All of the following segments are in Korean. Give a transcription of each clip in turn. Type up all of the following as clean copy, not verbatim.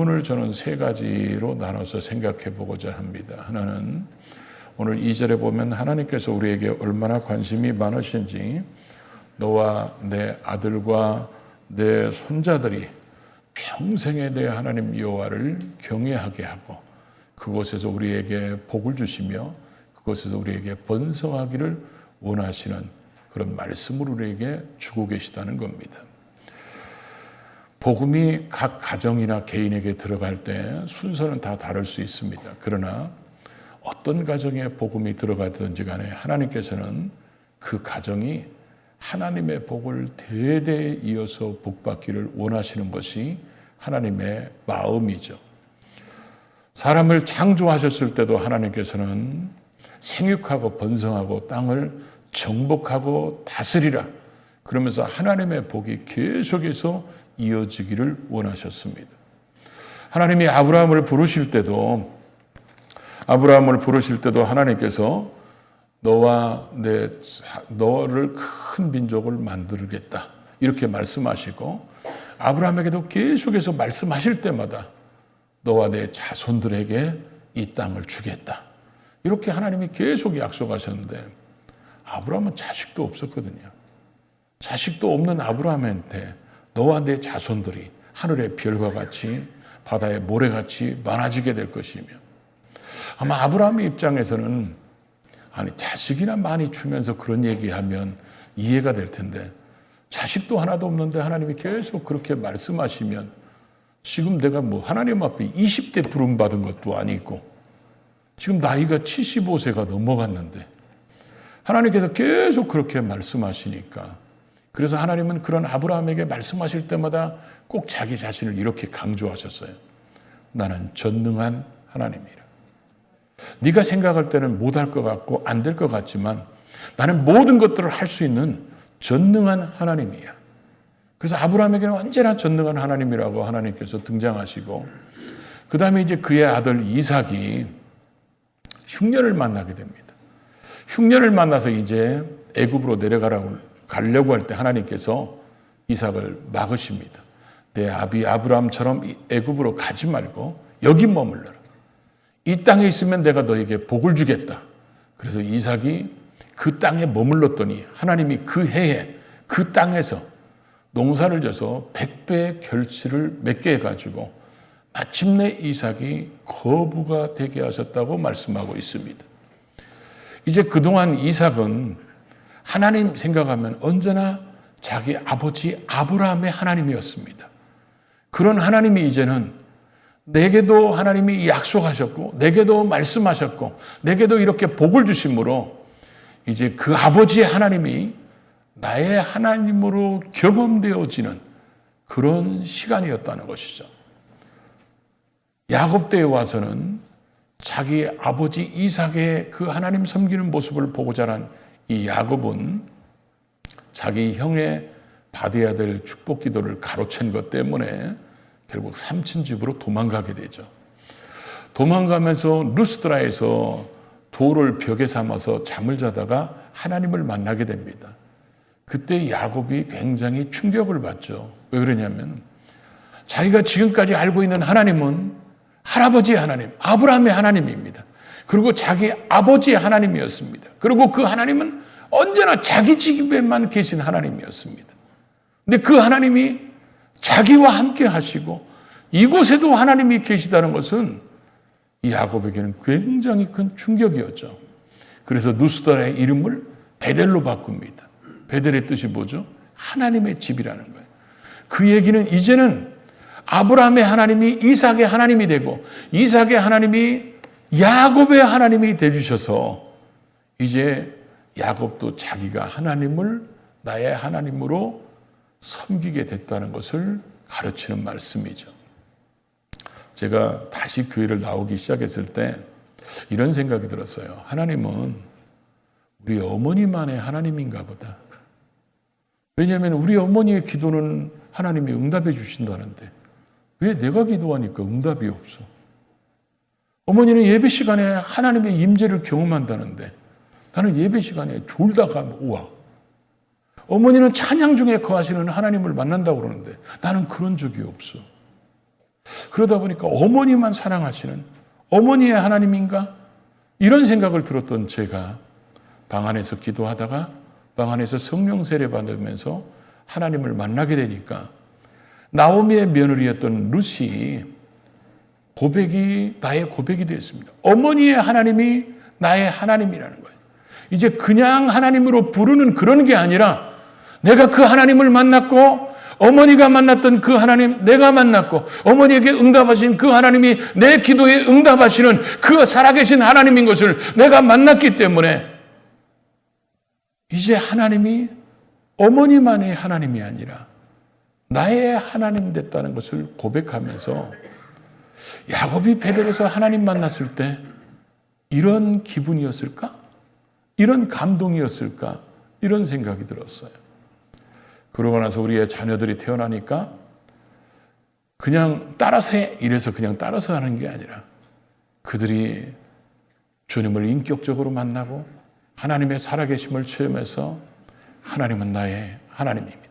부분을 저는 세 가지로 나눠서 생각해 보고자 합니다. 하나는 오늘 2절에 보면 하나님께서 우리에게 얼마나 관심이 많으신지 너와 내 아들과 내 손자들이 평생에 대해 하나님 여호와를 경외하게 하고 그곳에서 우리에게 복을 주시며 그곳에서 우리에게 번성하기를 원하시는 그런 말씀을 우리에게 주고 계시다는 겁니다. 복음이 각 가정이나 개인에게 들어갈 때 순서는 다 다를 수 있습니다. 그러나 어떤 가정에 복음이 들어가든지 간에 하나님께서는 그 가정이 하나님의 복을 대대에 이어서 복받기를 원하시는 것이 하나님의 마음이죠. 사람을 창조하셨을 때도 하나님께서는 생육하고 번성하고 땅을 정복하고 다스리라 그러면서 하나님의 복이 계속해서 이어지기를 원하셨습니다. 하나님이 아브라함을 부르실 때도 하나님께서 너를 큰 민족을 만들겠다 이렇게 말씀하시고 아브라함에게도 계속해서 말씀하실 때마다 너와 내 자손들에게 이 땅을 주겠다 이렇게 하나님이 계속 약속하셨는데 아브라함은 자식도 없었거든요. 자식도 없는 아브라함한테 너와 내 자손들이 하늘의 별과 같이 바다의 모래같이 많아지게 될 것이며 아마 아브라함의 입장에서는 자식이나 많이 주면서 그런 얘기하면 이해가 될 텐데 자식도 하나도 없는데 하나님이 계속 그렇게 말씀하시면 지금 내가 하나님 앞에 20대 부름받은 것도 아니고 지금 나이가 75세가 넘어갔는데 하나님께서 계속 그렇게 말씀하시니까 그래서 하나님은 그런 아브라함에게 말씀하실 때마다 꼭 자기 자신을 이렇게 강조하셨어요. 나는 전능한 하나님이라. 네가 생각할 때는 못할 것 같고 안 될 것 같지만 나는 모든 것들을 할 수 있는 전능한 하나님이야. 그래서 아브라함에게는 언제나 전능한 하나님이라고 하나님께서 등장하시고 그 다음에 이제 그의 아들 이삭이 흉년을 만나게 됩니다. 흉년을 만나서 이제 애굽으로 가려고 할 때 하나님께서 이삭을 막으십니다. 내 아비 아브라함처럼 애굽으로 가지 말고 여기 머물러라. 이 땅에 있으면 내가 너에게 복을 주겠다. 그래서 이삭이 그 땅에 머물렀더니 하나님이 그 해에 그 땅에서 농사를 져서 100배의 결실을 맺게 해가지고 마침내 이삭이 거부가 되게 하셨다고 말씀하고 있습니다. 이제 그동안 이삭은 하나님 생각하면 언제나 자기 아버지 아브라함의 하나님이었습니다. 그런 하나님이 이제는 내게도 하나님이 약속하셨고 내게도 말씀하셨고 내게도 이렇게 복을 주심으로 이제 그 아버지의 하나님이 나의 하나님으로 경험되어지는 그런 시간이었다는 것이죠. 야곱 때에 와서는 자기 아버지 이삭의 그 하나님 섬기는 모습을 보고 자란 이 야곱은 자기 형의 받아야 될 축복 기도를 가로챈 것 때문에 결국 삼촌 집으로 도망가게 되죠. 도망가면서 루스드라에서 돌을 벽에 삼아서 잠을 자다가 하나님을 만나게 됩니다. 그때 야곱이 굉장히 충격을 받죠. 왜 그러냐면 자기가 지금까지 알고 있는 하나님은 할아버지의 하나님, 아브라함의 하나님입니다. 그리고 자기 아버지의 하나님이었습니다. 그리고 그 하나님은 언제나 자기 집에만 계신 하나님이었습니다. 근데 그 하나님이 자기와 함께 하시고 이곳에도 하나님이 계시다는 것은 이 야곱에게는 굉장히 큰 충격이었죠. 그래서 누스더라의 이름을 베델로 바꿉니다. 베델의 뜻이 뭐죠? 하나님의 집이라는 거예요. 그 얘기는 이제는 아브라함의 하나님이 이삭의 하나님이 되고 이삭의 하나님이 야곱의 하나님이 되주셔서 이제 야곱도 자기가 하나님을 나의 하나님으로 섬기게 됐다는 것을 가르치는 말씀이죠. 제가 다시 교회를 나오기 시작했을 때 이런 생각이 들었어요. 하나님은 우리 어머니만의 하나님인가 보다. 왜냐하면 우리 어머니의 기도는 하나님이 응답해 주신다는데 왜 내가 기도하니까 응답이 없어? 어머니는 예배 시간에 하나님의 임재를 경험한다는데 나는 예배 시간에 졸다가 와. 어머니는 찬양 중에 거하시는 하나님을 만난다고 그러는데 나는 그런 적이 없어. 그러다 보니까 어머니만 사랑하시는 어머니의 하나님인가? 이런 생각을 들었던 제가 방 안에서 기도하다가 방 안에서 성령 세례 받으면서 하나님을 만나게 되니까 나오미의 며느리였던 룻이 나의 고백이 되었습니다. 어머니의 하나님이 나의 하나님이라는 거예요. 이제 그냥 하나님으로 부르는 그런 게 아니라 내가 그 하나님을 만났고 어머니가 만났던 그 하나님 내가 만났고 어머니에게 응답하신 그 하나님이 내 기도에 응답하시는 그 살아계신 하나님인 것을 내가 만났기 때문에 이제 하나님이 어머니만의 하나님이 아니라 나의 하나님 됐다는 것을 고백하면서 야곱이 베델에서 하나님 만났을 때 이런 기분이었을까? 이런 감동이었을까? 이런 생각이 들었어요. 그러고 나서 우리의 자녀들이 태어나니까 그냥 따라서 해 이래서 그냥 따라서 하는 게 아니라 그들이 주님을 인격적으로 만나고 하나님의 살아계심을 체험해서 하나님은 나의 하나님입니다.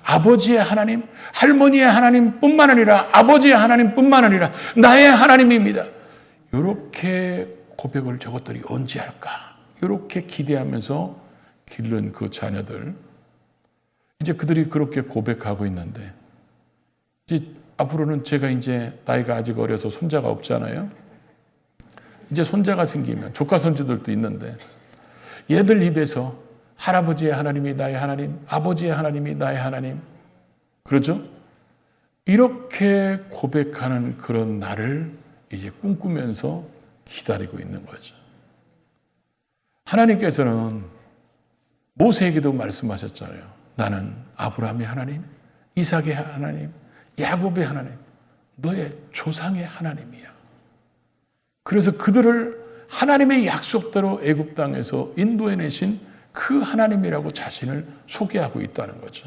아버지의 하나님, 할머니의 하나님뿐만 아니라 아버지의 하나님뿐만 아니라 나의 하나님입니다. 이렇게 고백을 저것들이 언제 할까? 이렇게 기대하면서 기른 그 자녀들. 이제 그들이 그렇게 고백하고 있는데 이제 앞으로는 제가 이제 나이가 아직 어려서 손자가 없잖아요. 이제 손자가 생기면 조카 손주들도 있는데 얘들 입에서 할아버지의 하나님이 나의 하나님, 아버지의 하나님이 나의 하나님. 그렇죠? 이렇게 고백하는 그런 날을 이제 꿈꾸면서 기다리고 있는 거죠. 하나님께서는 모세에게도 말씀하셨잖아요. 나는 아브라함의 하나님, 이삭의 하나님, 야곱의 하나님, 너의 조상의 하나님이야. 그래서 그들을 하나님의 약속대로 애굽 땅에서 인도해내신 그 하나님이라고 자신을 소개하고 있다는 거죠.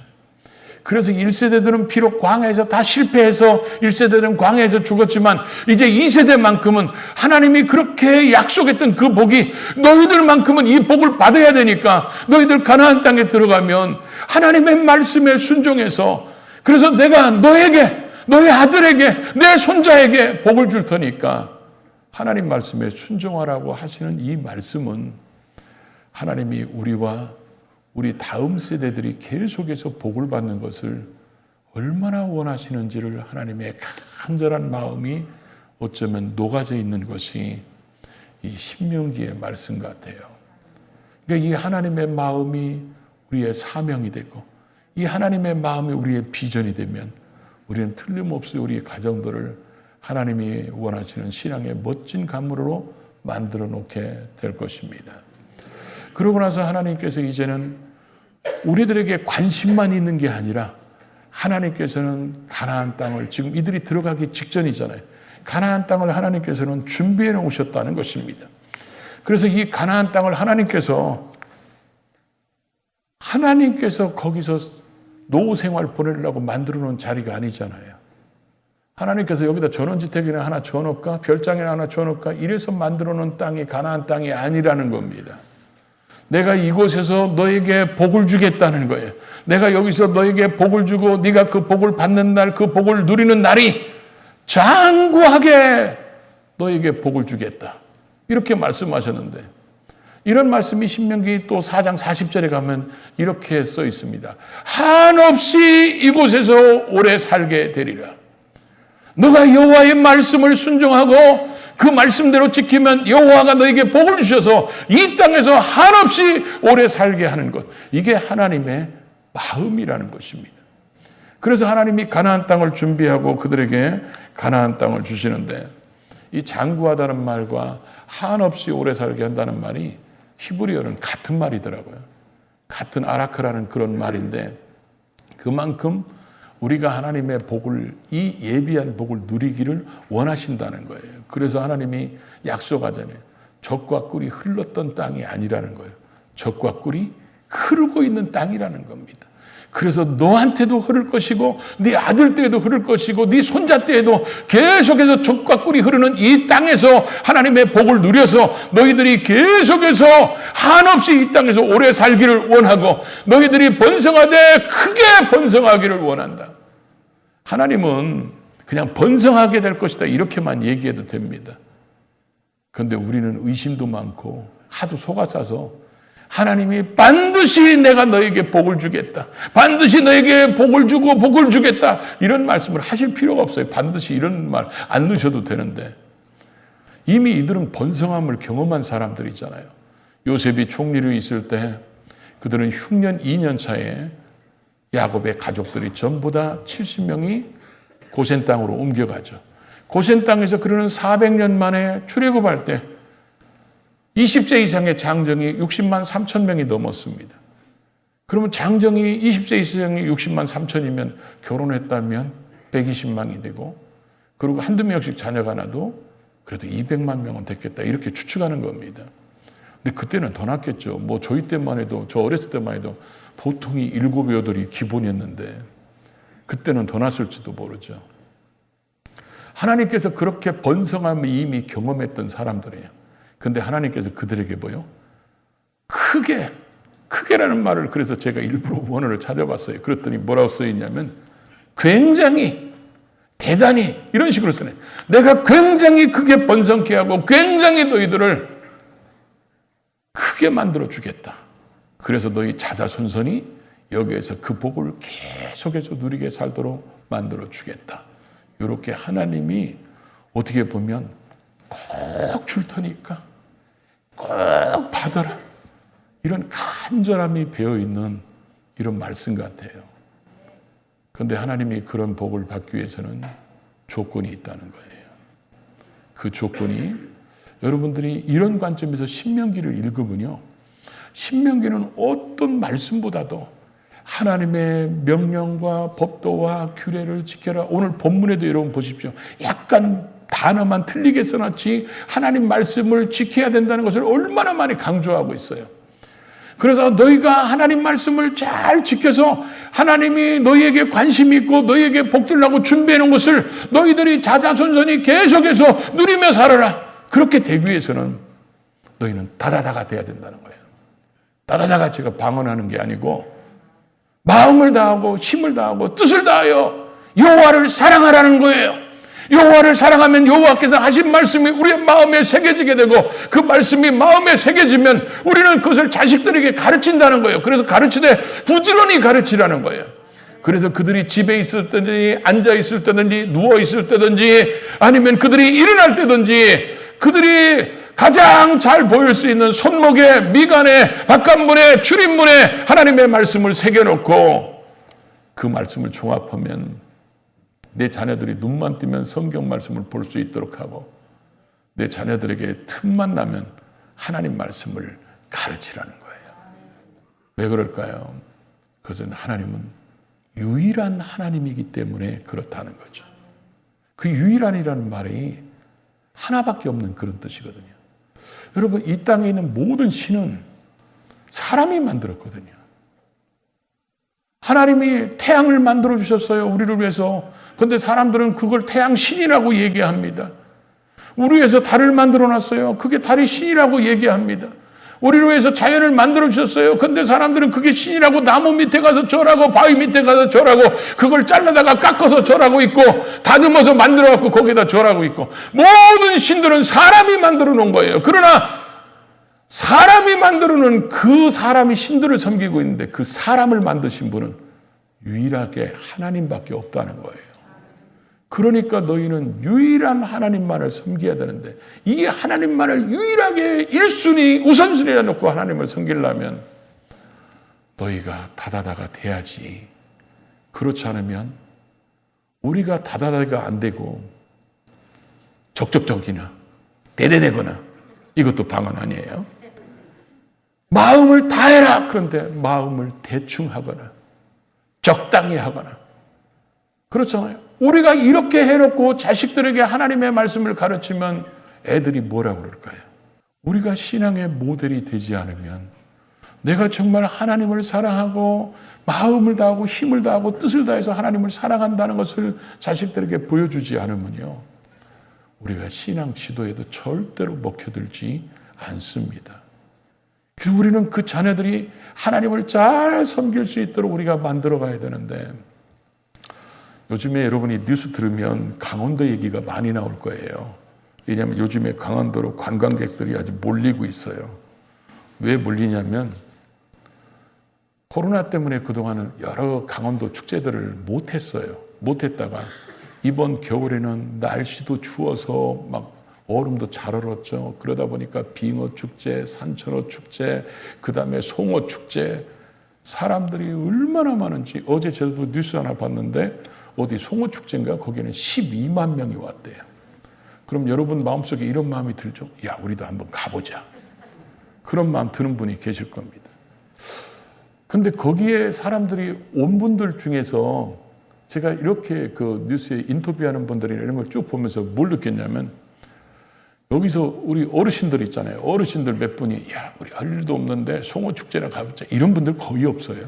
그래서 1세대들은 비록 광야에서 다 실패해서 1세대들은 광야에서 죽었지만 이제 2세대만큼은 하나님이 그렇게 약속했던 그 복이 너희들만큼은 이 복을 받아야 되니까 너희들 가나안 땅에 들어가면 하나님의 말씀에 순종해서 그래서 내가 너에게 너희 아들에게 내 손자에게 복을 줄 테니까 하나님 말씀에 순종하라고 하시는 이 말씀은 하나님이 우리와 우리 다음 세대들이 계속해서 복을 받는 것을 얼마나 원하시는지를 하나님의 간절한 마음이 어쩌면 녹아져 있는 것이 이 신명기의 말씀 같아요. 그러니까 이 하나님의 마음이 우리의 사명이 되고 이 하나님의 마음이 우리의 비전이 되면 우리는 틀림없이 우리 가정들을 하나님이 원하시는 신앙의 멋진 가문으로 만들어 놓게 될 것입니다. 그러고 나서 하나님께서 이제는 우리들에게 관심만 있는 게 아니라 하나님께서는 가나안 땅을 지금 이들이 들어가기 직전이잖아요. 가나안 땅을 하나님께서는 준비해 놓으셨다는 것입니다. 그래서 이 가나안 땅을 하나님께서 거기서 노후 생활 보내려고 만들어 놓은 자리가 아니잖아요. 하나님께서 여기다 전원주택이나 하나 줘놓을까? 별장이나 하나 줘놓을까? 이래서 만들어 놓은 땅이 가나안 땅이 아니라는 겁니다. 내가 이곳에서 너에게 복을 주겠다는 거예요. 내가 여기서 너에게 복을 주고 네가 그 복을 받는 날, 그 복을 누리는 날이 장구하게 너에게 복을 주겠다. 이렇게 말씀하셨는데 이런 말씀이 신명기 또 4장 40절에 가면 이렇게 써 있습니다. 한없이 이곳에서 오래 살게 되리라. 너가 여호와의 말씀을 순종하고 그 말씀대로 지키면 여호와가 너에게 복을 주셔서 이 땅에서 한없이 오래 살게 하는 것. 이게 하나님의 마음이라는 것입니다. 그래서 하나님이 가나안 땅을 준비하고 그들에게 가나안 땅을 주시는데 이 장구하다는 말과 한없이 오래 살게 한다는 말이 히브리어는 같은 말이더라고요. 같은 아라크라는 그런 말인데 그만큼 우리가 하나님의 복을 이 예비한 복을 누리기를 원하신다는 거예요. 그래서 하나님이 약속하잖아요. 젖과 꿀이 흘렀던 땅이 아니라는 거예요. 젖과 꿀이 흐르고 있는 땅이라는 겁니다. 그래서 너한테도 흐를 것이고 네 아들 때에도 흐를 것이고 네 손자 때에도 계속해서 젖과 꿀이 흐르는 이 땅에서 하나님의 복을 누려서 너희들이 계속해서 한없이 이 땅에서 오래 살기를 원하고 너희들이 번성하되 크게 번성하기를 원한다. 하나님은 그냥 번성하게 될 것이다. 이렇게만 얘기해도 됩니다. 그런데 우리는 의심도 많고 하도 속아싸서 하나님이 반드시 내가 너에게 복을 주겠다. 반드시 너에게 복을 주고 복을 주겠다. 이런 말씀을 하실 필요가 없어요. 반드시 이런 말 안 넣으셔도 되는데 이미 이들은 번성함을 경험한 사람들이잖아요. 요셉이 총리로 있을 때 그들은 흉년 2년 차에 야곱의 가족들이 전부 다 70명이 고센 땅으로 옮겨가죠. 고센 땅에서 그러는 400년 만에 출애굽할 때 20세 이상의 장정이 60만 3천 명이 넘었습니다. 그러면 장정이 20세 이상이 60만 3천이면 결혼했다면 120만이 되고 그리고 한두 명씩 자녀가 나도 그래도 200만 명은 됐겠다. 이렇게 추측하는 겁니다. 근데 그때는 더 낫겠죠. 뭐 저희 때만 해도 저 어렸을 때만 해도 보통이 7, 8이 기본이었는데 그때는 더 낫을지도 모르죠. 하나님께서 그렇게 번성함을 이미 경험했던 사람들이에요. 근데 하나님께서 그들에게 뭐요? 크게라는 말을 그래서 제가 일부러 원어를 찾아봤어요. 그랬더니 뭐라고 써있냐면 굉장히, 대단히 이런 식으로 쓰네. 내가 굉장히 크게 번성케 하고 굉장히 너희들을 크게 만들어 주겠다. 그래서 너희 자자손손이 여기에서 그 복을 계속해서 누리게 살도록 만들어 주겠다. 이렇게 하나님이 어떻게 보면 꼭 줄 테니까 꼭 받아라. 이런 간절함이 배어있는 이런 말씀 같아요. 그런데 하나님이 그런 복을 받기 위해서는 조건이 있다는 거예요. 그 조건이 여러분들이 이런 관점에서 신명기를 읽으면요. 신명기는 어떤 말씀보다도 하나님의 명령과 법도와 규례를 지켜라. 오늘 본문에도 여러분 보십시오. 약간 단어만 틀리게 써놨지 하나님 말씀을 지켜야 된다는 것을 얼마나 많이 강조하고 있어요. 그래서 너희가 하나님 말씀을 잘 지켜서 하나님이 너희에게 관심 있고 너희에게 복 주려고 준비해 놓은 것을 너희들이 자자손손이 계속해서 누리며 살아라. 그렇게 되기 위해서는 너희는 다다다가 돼야 된다는 거예요. 다다다가 제가 방언하는 게 아니고 마음을 다하고 힘을 다하고 뜻을 다하여 여호와를 사랑하라는 거예요. 여호와를 사랑하면 여호와께서 하신 말씀이 우리의 마음에 새겨지게 되고 그 말씀이 마음에 새겨지면 우리는 그것을 자식들에게 가르친다는 거예요. 그래서 가르치되 부지런히 가르치라는 거예요. 그래서 그들이 집에 있을 때든지 앉아 있을 때든지 누워 있을 때든지 아니면 그들이 일어날 때든지 그들이 가장 잘 보일 수 있는 손목에 미간에 바깥문에 출입문에 하나님의 말씀을 새겨놓고 그 말씀을 종합하면 내 자녀들이 눈만 뜨면 성경 말씀을 볼 수 있도록 하고 내 자녀들에게 틈만 나면 하나님 말씀을 가르치라는 거예요. 왜 그럴까요? 그것은 하나님은 유일한 하나님이기 때문에 그렇다는 거죠. 그 유일한이라는 말이 하나밖에 없는 그런 뜻이거든요. 여러분, 이 땅에 있는 모든 신은 사람이 만들었거든요. 하나님이 태양을 만들어 주셨어요. 우리를 위해서. 그런데 사람들은 그걸 태양 신이라고 얘기합니다. 우리 위해서 달을 만들어 놨어요. 그게 달이 신이라고 얘기합니다. 우리를 위해서 자연을 만들어 주셨어요. 그런데 사람들은 그게 신이라고 나무 밑에 가서 절하고 바위 밑에 가서 절하고 그걸 잘라다가 깎아서 절하고 있고 다듬어서 만들어 갖고 거기다 절하고 있고 모든 신들은 사람이 만들어 놓은 거예요. 그러나 사람이 만들어 놓은 그 사람이 신들을 섬기고 있는데 그 사람을 만드신 분은 유일하게 하나님밖에 없다는 거예요. 그러니까 너희는 유일한 하나님만을 섬겨야 되는데 이 하나님만을 유일하게 1순위 우선순위에 놓고 하나님을 섬기려면 너희가 다다다가 돼야지. 그렇지 않으면 우리가 다다다가 안 되고 적적적이나 대대되거나 이것도 방언 아니에요. 마음을 다해라. 그런데 마음을 대충 하거나 적당히 하거나 그렇잖아요. 우리가 이렇게 해놓고 자식들에게 하나님의 말씀을 가르치면 애들이 뭐라고 그럴까요? 우리가 신앙의 모델이 되지 않으면 내가 정말 하나님을 사랑하고 마음을 다하고 힘을 다하고 뜻을 다해서 하나님을 사랑한다는 것을 자식들에게 보여주지 않으면요. 우리가 신앙 지도에도 절대로 먹혀들지 않습니다. 그래서 우리는 그 자녀들이 하나님을 잘 섬길 수 있도록 우리가 만들어 가야 되는데 요즘에 여러분이 뉴스 들으면 강원도 얘기가 많이 나올 거예요. 왜냐하면 요즘에 강원도로 관광객들이 아주 몰리고 있어요. 왜 몰리냐면 코로나 때문에 그동안은 여러 강원도 축제들을 못했어요. 못했다가 이번 겨울에는 날씨도 추워서 막 얼음도 잘 얼었죠. 그러다 보니까 빙어 축제, 산천어 축제, 그 다음에 송어 축제, 사람들이 얼마나 많은지 어제 저도 뉴스 하나 봤는데 어디 송어 축제인가 거기는 12만 명이 왔대요. 그럼 여러분 마음속에 이런 마음이 들죠. 야, 우리도 한번 가보자. 그런 마음 드는 분이 계실 겁니다. 근데 거기에 사람들이 온 분들 중에서 제가 이렇게 그 뉴스에 인터뷰하는 분들이나 이런 걸 쭉 보면서 뭘 느꼈냐면 여기서 우리 어르신들 있잖아요. 어르신들 몇 분이 야, 우리 할 일도 없는데 송어 축제나 가보자. 이런 분들 거의 없어요.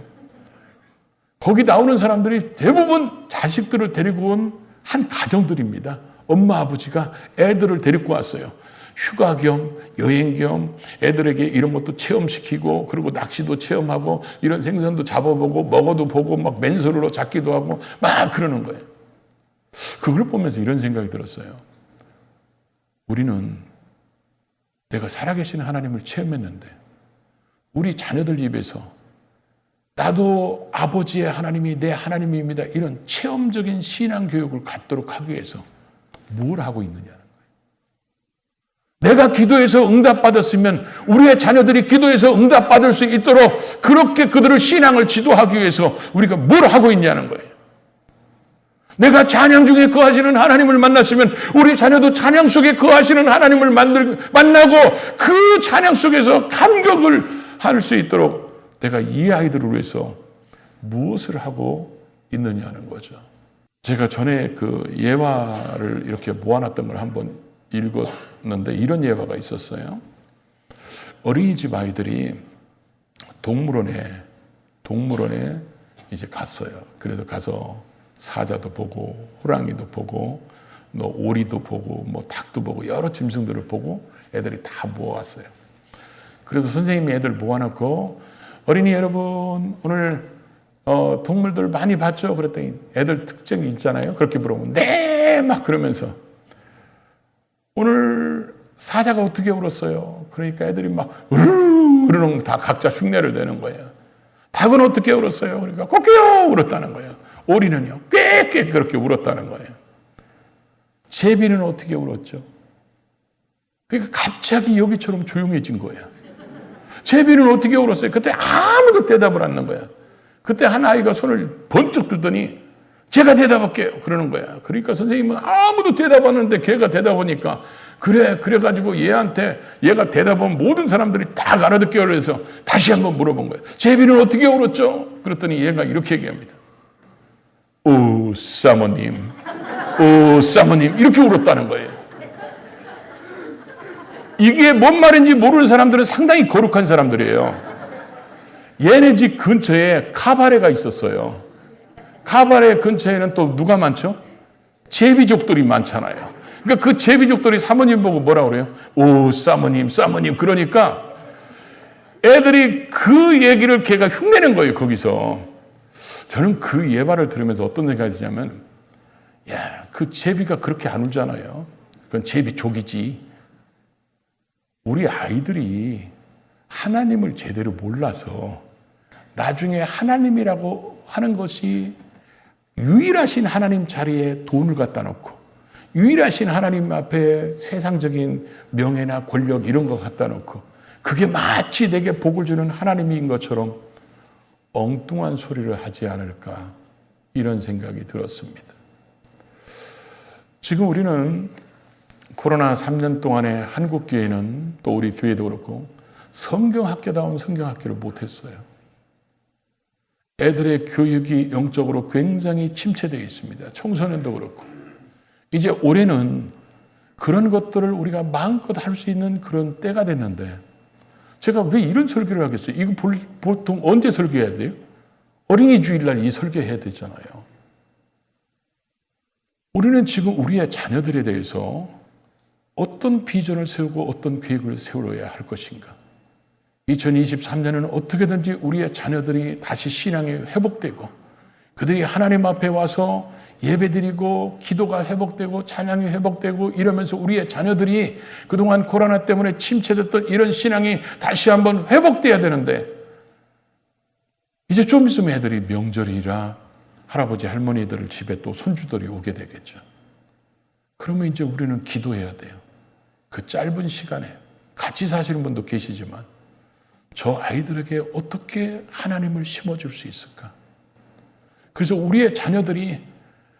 거기 나오는 사람들이 대부분 자식들을 데리고 온 한 가정들입니다. 엄마 아버지가 애들을 데리고 왔어요. 휴가 겸 여행 겸 애들에게 이런 것도 체험시키고 그리고 낚시도 체험하고 이런 생선도 잡아보고 먹어도 보고 막 맨손으로 잡기도 하고 막 그러는 거예요. 그걸 보면서 이런 생각이 들었어요. 우리는 내가 살아계신 하나님을 체험했는데 우리 자녀들 집에서 나도 아버지의 하나님이 내 하나님입니다. 이런 체험적인 신앙 교육을 갖도록 하기 위해서 뭘 하고 있느냐는 거예요. 내가 기도해서 응답받았으면 우리의 자녀들이 기도해서 응답받을 수 있도록 그렇게 그들의 신앙을 지도하기 위해서 우리가 뭘 하고 있냐는 거예요. 내가 찬양 중에 거하시는 하나님을 만났으면 우리 자녀도 찬양 속에 거하시는 하나님을 만나고 그 찬양 속에서 감격을 할 수 있도록 내가 이 아이들을 위해서 무엇을 하고 있느냐는 거죠. 제가 전에 그 예화를 이렇게 모아놨던 걸 한번 읽었는데 이런 예화가 있었어요. 어린이집 아이들이 동물원에 이제 갔어요. 그래서 가서 사자도 보고 호랑이도 보고 뭐 오리도 보고 뭐 닭도 보고 여러 짐승들을 보고 애들이 다 모아왔어요. 그래서 선생님이 애들 모아놓고 어린이 여러분 오늘 동물들 많이 봤죠? 그랬더니 애들 특징이 있잖아요. 그렇게 물어보면 네! 막 그러면서 오늘 사자가 어떻게 울었어요? 그러니까 애들이 막 으르렁 다 각자 흉내를 내는 거예요. 닭은 어떻게 울었어요? 그러니까 꼬끼요 울었다는 거예요. 오리는요 꽥꽥 그렇게 울었다는 거예요. 제비는 어떻게 울었죠? 그러니까 갑자기 여기처럼 조용해진 거예요. 제비는 어떻게 울었어요? 그때 아무도 대답을 안 하는 거야. 그때 한 아이가 손을 번쩍 들더니 제가 대답할게요. 그러는 거야. 그러니까 선생님은 아무도 대답 안 하는데 걔가 대답하니까 그래가지고 얘가 대답하면 모든 사람들이 다 알아듣게 하려서 다시 한번 물어본 거예요. 제비는 어떻게 울었죠? 그랬더니 얘가 이렇게 얘기합니다. 오, 사모님. 이렇게 울었다는 거예요. 이게 뭔 말인지 모르는 사람들은 상당히 거룩한 사람들이에요. 얘네 집 근처에 카바레가 있었어요. 카바레 근처에는 또 누가 많죠? 제비족들이 많잖아요. 그러니까 그 제비족들이 사모님 보고 뭐라 그래요? 오, 사모님. 그러니까 애들이 그 얘기를 걔가 흉내낸 거예요, 거기서. 저는 그 예화를 들으면서 어떤 생각이 드냐면, 야, 그 제비가 그렇게 안 울잖아요. 그건 제비족이지. 우리 아이들이 하나님을 제대로 몰라서 나중에 하나님이라고 하는 것이 유일하신 하나님 자리에 돈을 갖다 놓고 유일하신 하나님 앞에 세상적인 명예나 권력 이런 거 갖다 놓고 그게 마치 내게 복을 주는 하나님인 것처럼 엉뚱한 소리를 하지 않을까 이런 생각이 들었습니다. 지금 우리는 코로나 3년 동안에 한국교회는 또 우리 교회도 그렇고 성경학교다운 성경학교를 못했어요. 애들의 교육이 영적으로 굉장히 침체되어 있습니다. 청소년도 그렇고. 이제 올해는 그런 것들을 우리가 마음껏 할 수 있는 그런 때가 됐는데 제가 왜 이런 설교를 하겠어요? 이거 보통 언제 설교해야 돼요? 어린이 주일날 이 설교해야 되잖아요. 우리는 지금 우리의 자녀들에 대해서 어떤 비전을 세우고 어떤 계획을 세워야 할 것인가? 2023년은 어떻게든지 우리의 자녀들이 다시 신앙이 회복되고 그들이 하나님 앞에 와서 예배드리고 기도가 회복되고 찬양이 회복되고 이러면서 우리의 자녀들이 그동안 코로나 때문에 침체됐던 이런 신앙이 다시 한번 회복돼야 되는데, 이제 좀 있으면 애들이 명절이라 할아버지 할머니들 집에 또 손주들이 오게 되겠죠. 그러면 이제 우리는 기도해야 돼요. 그 짧은 시간에 같이 사시는 분도 계시지만 저 아이들에게 어떻게 하나님을 심어줄 수 있을까? 그래서 우리의 자녀들이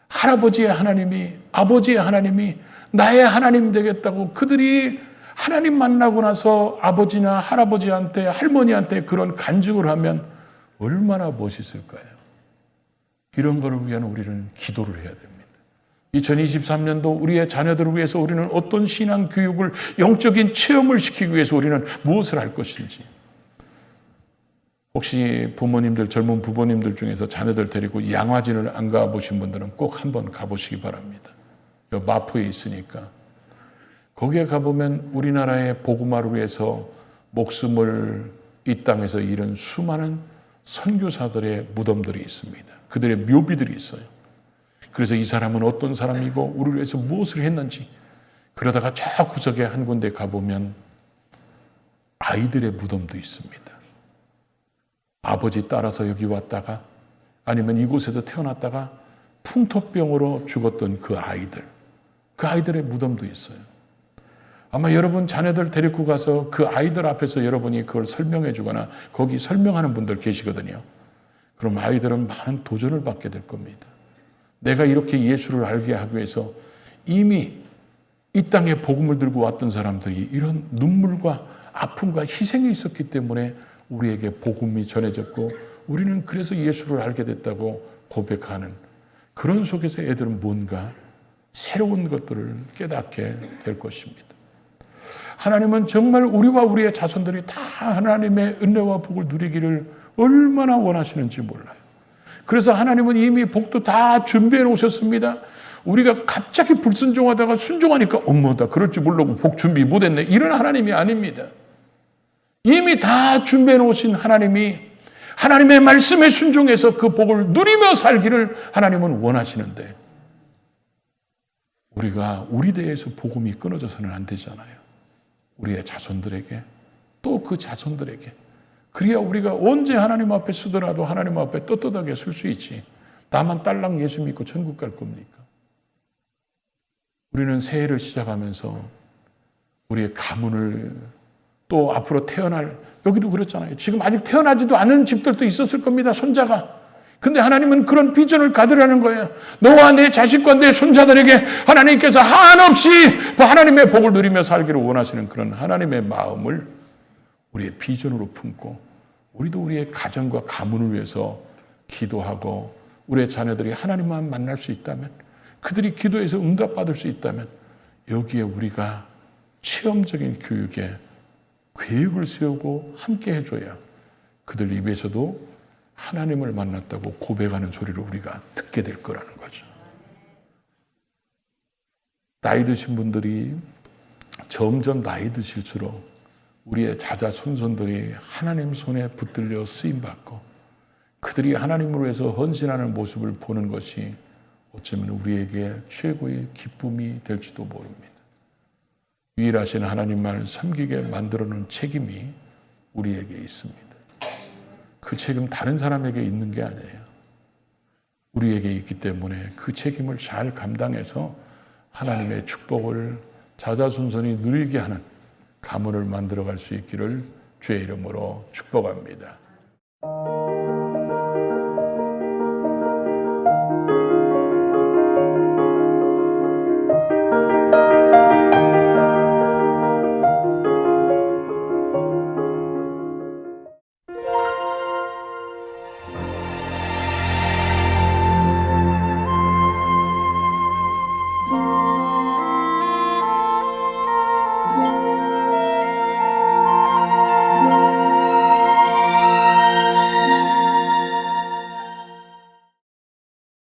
할아버지의 하나님이, 아버지의 하나님이 나의 하나님 되겠다고 그들이 하나님 만나고 나서 아버지나 할아버지한테, 할머니한테 그런 간증을 하면 얼마나 멋있을까요? 이런 거를 위한 우리는 기도를 해야 됩니다. 2023년도 우리의 자녀들을 위해서 우리는 어떤 신앙 교육을, 영적인 체험을 시키기 위해서 우리는 무엇을 할 것인지. 혹시 부모님들, 젊은 부모님들 중에서 자녀들 데리고 양화진을 안 가보신 분들은 꼭 한번 가보시기 바랍니다. 마포에 있으니까. 거기에 가보면 우리나라의 복음화를 위해서 목숨을 이 땅에서 잃은 수많은 선교사들의 무덤들이 있습니다. 그들의 묘비들이 있어요. 그래서 이 사람은 어떤 사람이고 우리를 위해서 무엇을 했는지, 그러다가 저 구석에 한 군데 가보면 아이들의 무덤도 있습니다. 아버지 따라서 여기 왔다가 아니면 이곳에서 태어났다가 풍토병으로 죽었던 그 아이들의 무덤도 있어요. 아마 여러분 자녀들 데리고 가서 그 아이들 앞에서 여러분이 그걸 설명해 주거나 거기 설명하는 분들 계시거든요. 그럼 아이들은 많은 도전을 받게 될 겁니다. 내가 이렇게 예수를 알게 하기 위해서 이미 이 땅에 복음을 들고 왔던 사람들이 이런 눈물과 아픔과 희생이 있었기 때문에 우리에게 복음이 전해졌고 우리는 그래서 예수를 알게 됐다고 고백하는, 그런 속에서 애들은 뭔가 새로운 것들을 깨닫게 될 것입니다. 하나님은 정말 우리와 우리의 자손들이 다 하나님의 은혜와 복을 누리기를 얼마나 원하시는지 몰라요. 그래서 하나님은 이미 복도 다 준비해 놓으셨습니다. 우리가 갑자기 불순종하다가 순종하니까 나 그럴 줄 모르고 복 준비 못했네, 이런 하나님이 아닙니다. 이미 다 준비해 놓으신 하나님이 하나님의 말씀에 순종해서 그 복을 누리며 살기를 하나님은 원하시는데, 우리가 우리 대해서 복음이 끊어져서는 안 되잖아요. 우리의 자손들에게, 또 그 자손들에게. 그래야 우리가 언제 하나님 앞에 서더라도 하나님 앞에 떳떳하게 설 수 있지. 나만 딸랑 예수 믿고 천국 갈 겁니까? 우리는 새해를 시작하면서 우리의 가문을, 또 앞으로 태어날, 여기도 그렇잖아요. 지금 아직 태어나지도 않은 집들도 있었을 겁니다, 손자가. 근데 하나님은 그런 비전을 가두라는 거예요. 너와 내 자식과 내 손자들에게 하나님께서 한없이 하나님의 복을 누리며 살기를 원하시는 그런 하나님의 마음을 우리의 비전으로 품고, 우리도 우리의 가정과 가문을 위해서 기도하고, 우리의 자녀들이 하나님만 만날 수 있다면, 그들이 기도해서 응답받을 수 있다면, 여기에 우리가 체험적인 교육에 계획을 세우고 함께 해줘야 그들 입에서도 하나님을 만났다고 고백하는 소리를 우리가 듣게 될 거라는 거죠. 나이 드신 분들이 점점 나이 드실수록 우리의 자자손손들이 하나님 손에 붙들려 쓰임받고 그들이 하나님을 위해서 헌신하는 모습을 보는 것이 어쩌면 우리에게 최고의 기쁨이 될지도 모릅니다. 유일하신 하나님만을 섬기게 만들어놓은 책임이 우리에게 있습니다. 그 책임 다른 사람에게 있는 게 아니에요. 우리에게 있기 때문에 그 책임을 잘 감당해서 하나님의 축복을 자자손손이 누리게 하는 가문을 만들어갈 수 있기를 주의 이름으로 축복합니다.